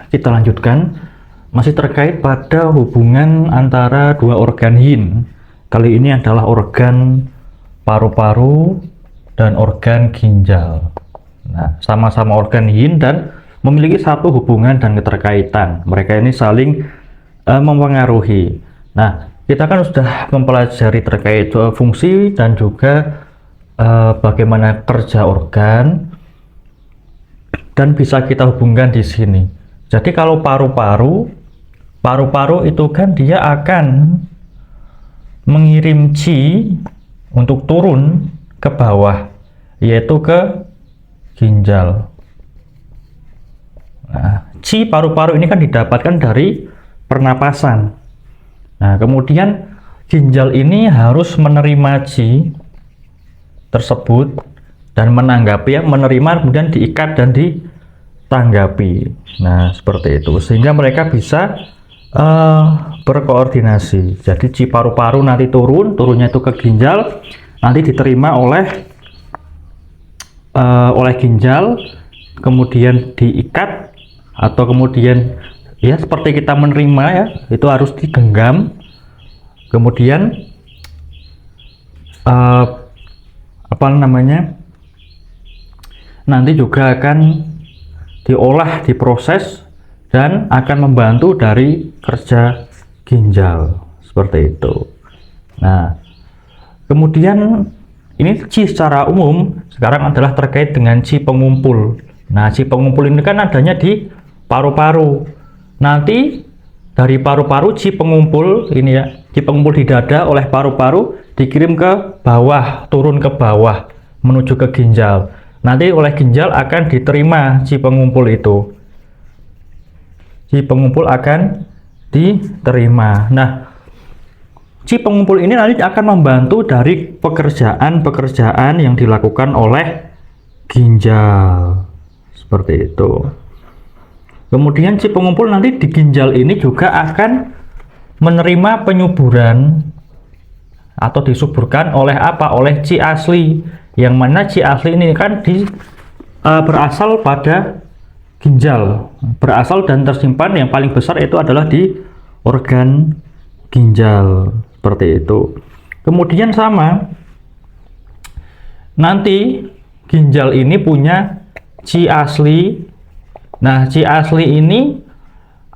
kita lanjutkan, masih terkait pada hubungan antara dua organ yin. Kali ini adalah organ paru-paru dan organ ginjal. Nah, sama-sama organ yin dan memiliki satu hubungan dan keterkaitan. Mereka ini saling mempengaruhi. Nah, kita kan sudah mempelajari terkait fungsi dan juga bagaimana kerja organ, dan bisa kita hubungkan di sini. Jadi kalau paru-paru itu kan dia akan mengirim qi untuk turun ke bawah, yaitu ke ginjal. Nah, qi paru-paru ini kan didapatkan dari pernapasan. Nah, kemudian ginjal ini harus menerima qi tersebut dan menanggapi, menerima kemudian diikat dan ditanggapi. Nah, seperti itu sehingga mereka bisa berkoordinasi. Jadi qi paru-paru nanti turunnya itu ke ginjal, nanti diterima oleh ginjal, kemudian diikat atau kemudian ya seperti kita menerima ya, itu harus digenggam, kemudian nanti juga akan diolah, diproses, dan akan membantu dari kerja ginjal seperti itu. Nah, kemudian ini qi secara umum sekarang adalah terkait dengan qi pengumpul. Nah, qi pengumpul ini kan adanya di paru-paru. Nanti dari paru-paru qi pengumpul ini ya, qi pengumpul di dada oleh paru-paru dikirim ke bawah, turun ke bawah menuju ke ginjal. Nanti oleh ginjal akan diterima qi pengumpul itu. Qi pengumpul akan diterima. Nah, qi pengumpul ini nanti akan membantu dari pekerjaan yang dilakukan oleh ginjal. Seperti itu. Kemudian qi pengumpul nanti di ginjal ini juga akan menerima penyuburan atau disuburkan oleh apa? Oleh qi asli. Yang mana qi asli ini kan berasal pada ginjal, berasal dan tersimpan yang paling besar itu adalah di organ ginjal, seperti itu. Kemudian sama, nanti ginjal ini punya qi asli. Nah, qi asli ini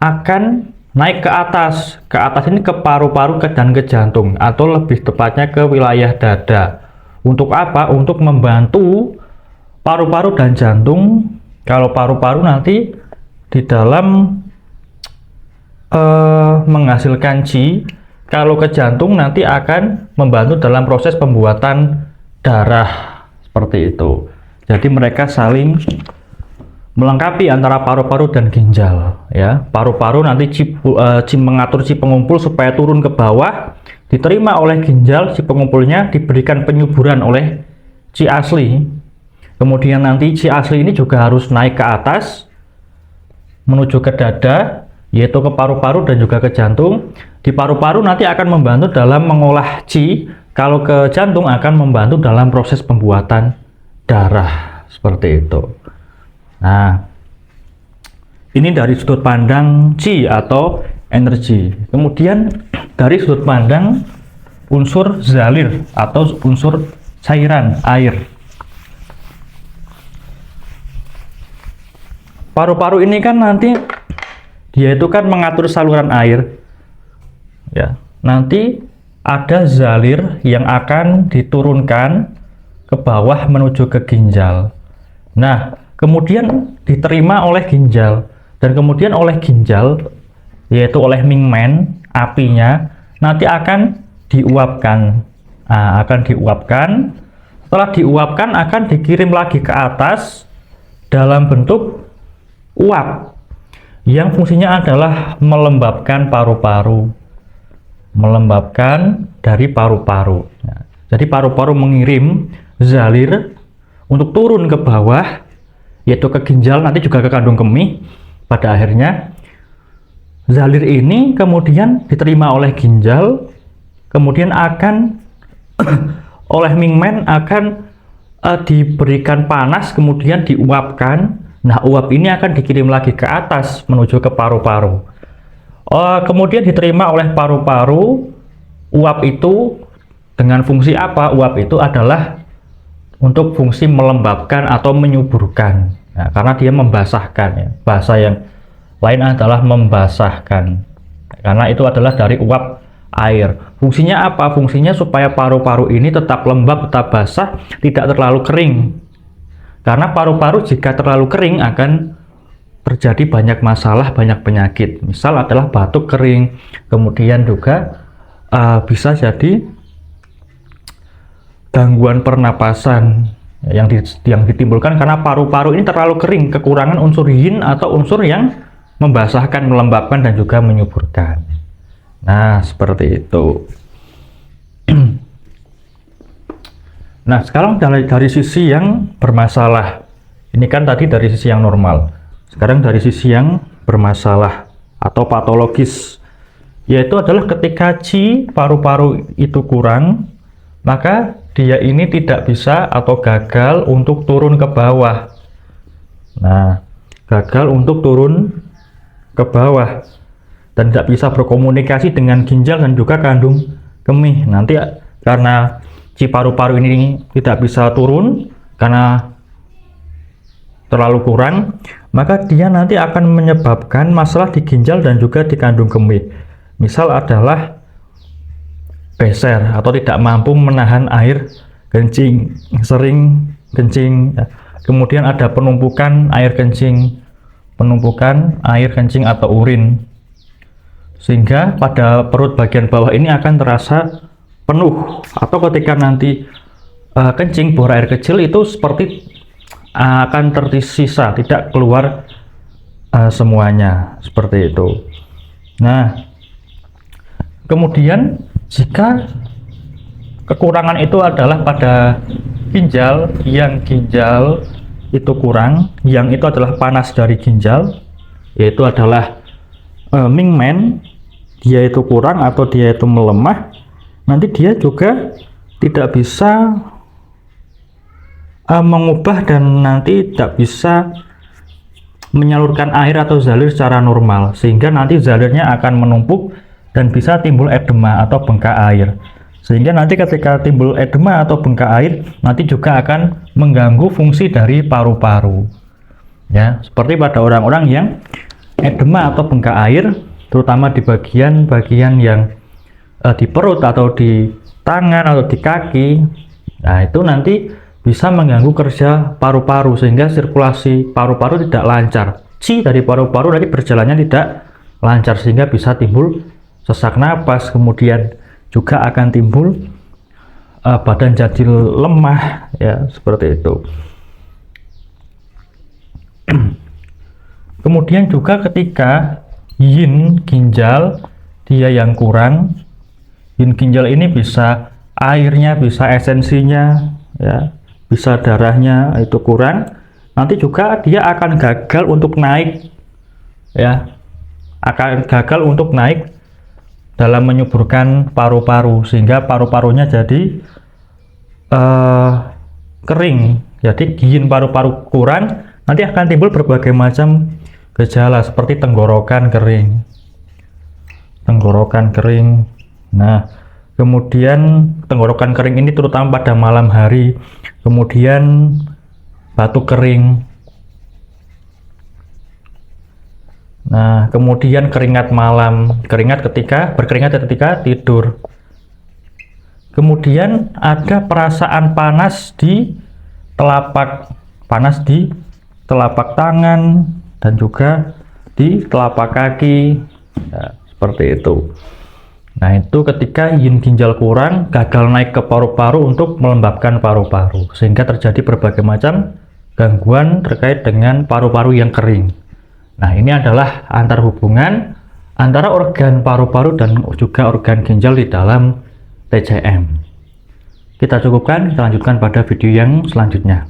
akan naik ke atas ini ke paru-paru dan ke jantung, atau lebih tepatnya ke wilayah dada. Untuk apa? Untuk membantu paru-paru dan jantung. Kalau paru-paru nanti di dalam menghasilkan qi, kalau ke jantung nanti akan membantu dalam proses pembuatan darah, seperti itu. Jadi mereka saling melengkapi antara paru-paru dan ginjal ya. Paru-paru nanti mengatur qi pengumpul supaya turun ke bawah, diterima oleh ginjal, qi pengumpulnya diberikan penyuburan oleh qi asli. Kemudian nanti qi asli ini juga harus naik ke atas menuju ke dada, yaitu ke paru-paru dan juga ke jantung. Di paru-paru nanti akan membantu dalam mengolah qi, kalau ke jantung akan membantu dalam proses pembuatan darah, seperti itu. Nah, ini dari sudut pandang qi atau energi. Kemudian dari sudut pandang unsur zalir atau unsur cairan air. Paru-paru ini kan nanti dia itu kan mengatur saluran air ya. Nanti ada zalir yang akan diturunkan ke bawah menuju ke ginjal. Nah, kemudian diterima oleh ginjal, dan kemudian oleh ginjal, yaitu oleh Mingmen, apinya nanti akan diuapkan. Nah, akan diuapkan. Setelah diuapkan akan dikirim lagi ke atas dalam bentuk uap yang fungsinya adalah melembabkan paru-paru, melembabkan dari paru-paru. Nah, jadi paru-paru mengirim zalir untuk turun ke bawah, yaitu ke ginjal, nanti juga ke kandung kemih. Pada akhirnya zalir ini kemudian diterima oleh ginjal, kemudian akan oleh Mingmen akan diberikan panas, kemudian diuapkan. Nah, uap ini akan dikirim lagi ke atas menuju ke paru-paru. Kemudian diterima oleh paru-paru. Uap itu dengan fungsi apa? Uap itu adalah untuk fungsi melembabkan atau menyuburkan. Nah, karena dia membasahkan, ya. Bahasa yang lain adalah membasahkan. Karena itu adalah dari uap air. Fungsinya apa? Fungsinya supaya paru-paru ini tetap lembab, tetap basah, tidak terlalu kering. Karena paru-paru jika terlalu kering akan terjadi banyak masalah, banyak penyakit. Misal adalah batuk kering, kemudian juga bisa jadi gangguan pernapasan yang ditimbulkan karena paru-paru ini terlalu kering, kekurangan unsur yin atau unsur yang membasahkan, melembabkan, dan juga menyuburkan. Nah, seperti itu. Nah, sekarang dari sisi yang bermasalah. Ini kan tadi dari sisi yang normal. Sekarang dari sisi yang bermasalah atau patologis, yaitu adalah ketika qi paru-paru itu kurang, maka dia ini tidak bisa atau gagal untuk turun ke bawah. Nah, gagal untuk turun ke bawah dan tidak bisa berkomunikasi dengan ginjal dan juga kandung kemih. Nanti karena qi paru-paru ini tidak bisa turun karena terlalu kurang, maka dia nanti akan menyebabkan masalah di ginjal dan juga di kandung kemih. Misal adalah beser atau tidak mampu menahan air kencing, sering kencing. Kemudian ada penumpukan air kencing, atau urin, sehingga pada perut bagian bawah ini akan terasa penuh, atau ketika nanti kencing buang air kecil itu seperti akan tersisa, tidak keluar semuanya, seperti itu. Nah, kemudian jika kekurangan itu adalah pada ginjal, yang ginjal itu kurang, yang itu adalah panas dari ginjal, yaitu adalah Mingmen, dia itu kurang atau dia itu melemah, nanti dia juga tidak bisa mengubah dan nanti tidak bisa menyalurkan air atau zalir secara normal, sehingga nanti zalirnya akan menumpuk dan bisa timbul edema atau bengkak air. Sehingga nanti ketika timbul edema atau bengkak air, nanti juga akan mengganggu fungsi dari paru-paru. Ya, seperti pada orang-orang yang edema atau bengkak air, terutama di bagian-bagian yang di perut atau di tangan atau di kaki. Nah, itu nanti bisa mengganggu kerja paru-paru sehingga sirkulasi paru-paru tidak lancar. Qi dari paru-paru nanti berjalannya tidak lancar sehingga bisa timbul sesak napas, kemudian juga akan timbul badan jadi lemah, ya, seperti itu. Kemudian juga ketika yin ginjal dia yang kurang, yin ginjal ini bisa airnya, bisa esensinya, ya, bisa darahnya itu kurang, nanti juga dia akan gagal untuk naik, ya, akan gagal untuk naik dalam menyuburkan paru-paru, sehingga paru-parunya jadi kering. Jadi yin paru-paru kurang, nanti akan timbul berbagai macam gejala seperti tenggorokan kering. Nah, kemudian tenggorokan kering ini terutama pada malam hari, kemudian batuk kering. Nah, kemudian keringat malam, berkeringat ketika tidur. Kemudian ada perasaan panas di telapak tangan dan juga di telapak kaki, ya, seperti itu. Nah, itu ketika yin ginjal kurang, gagal naik ke paru-paru untuk melembabkan paru-paru, sehingga terjadi berbagai macam gangguan terkait dengan paru-paru yang kering. Nah, ini adalah antar hubungan antara organ paru-paru dan juga organ ginjal di dalam TCM. Kita cukupkan, kita lanjutkan pada video yang selanjutnya.